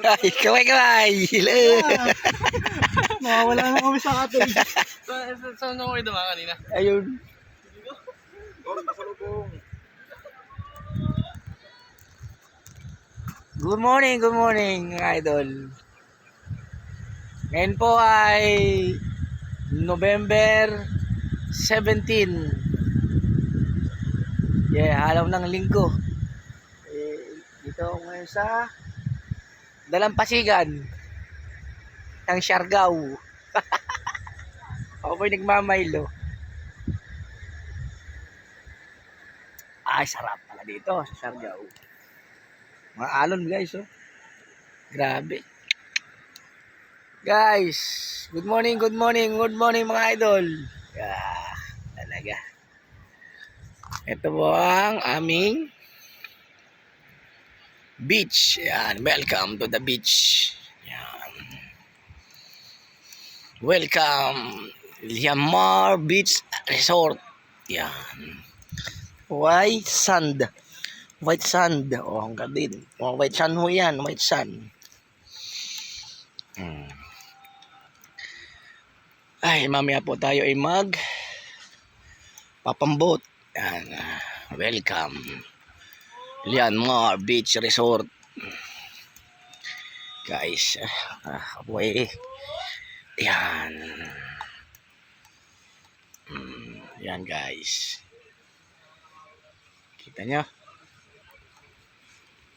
Ay, kaway. Hello. Nawawala na kami sa atin. Saan ako kayo dumaan kanina? Ayun. Good morning mga idol. Ngayon po ay November 17. Araw ng linggo. Dito ako ngayon sa Dalampasigan ng Siargao. Ako po'y nagmamaylo. Ay, sarap pala dito sa Siargao. Mga alon guys, oh. Grabe. Guys, good morning mga idol. Talaga. Ito po ang aming beach. Yan, welcome to the beach. Yan. Welcome Liamar Beach Resort. Yan. White sand. White sand. Oh, ang din. Oh, white sand ho yan. White sand. Ay, mamaya po tayo ay papambot. Yan. Welcome Liamar Beach Resort. Guys, yan. Yan guys. Kita nyo?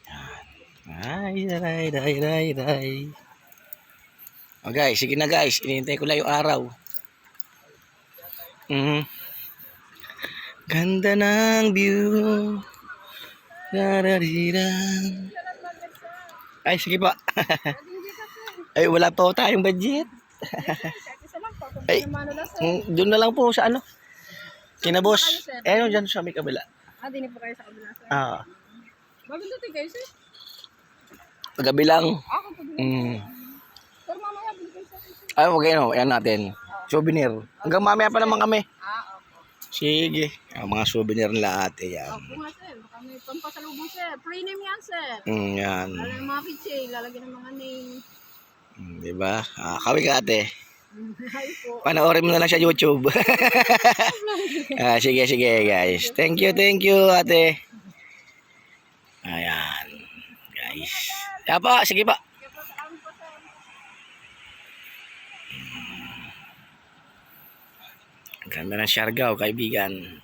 Yan. Ay. Oh guys, sige na guys. Inihintay ko lang yung araw. Ganda ng view. Ay, sige pa. Ay, wala pa tayong budget. Ay, doon na lang po sa ano. Kinabos. Ano dyan sa may kabila. Dini po kayo sa kabila, sir. Bagong dating kayo, sir? Pagabi lang. Pero mamaya, bili kayo sa akin, sir. Ay, okay no. Yan natin. Souvenir. Hanggang mamaya pa naman kami. Opo. Sige. Mga souvenir nila ate yan. Opo nga, sir. Baka may pampasalubong, sir. Free name yan, sir. Yan. Alam ng mga kitse, lalagyan ng mga name. Diba? Kaway ka ate. Ay po. Panoorin mo na lang sa YouTube. Sige guys. Thank you ate. Ayan. Guys. Kaya pa, sige pa. Ganda ng Siargao, kaibigan.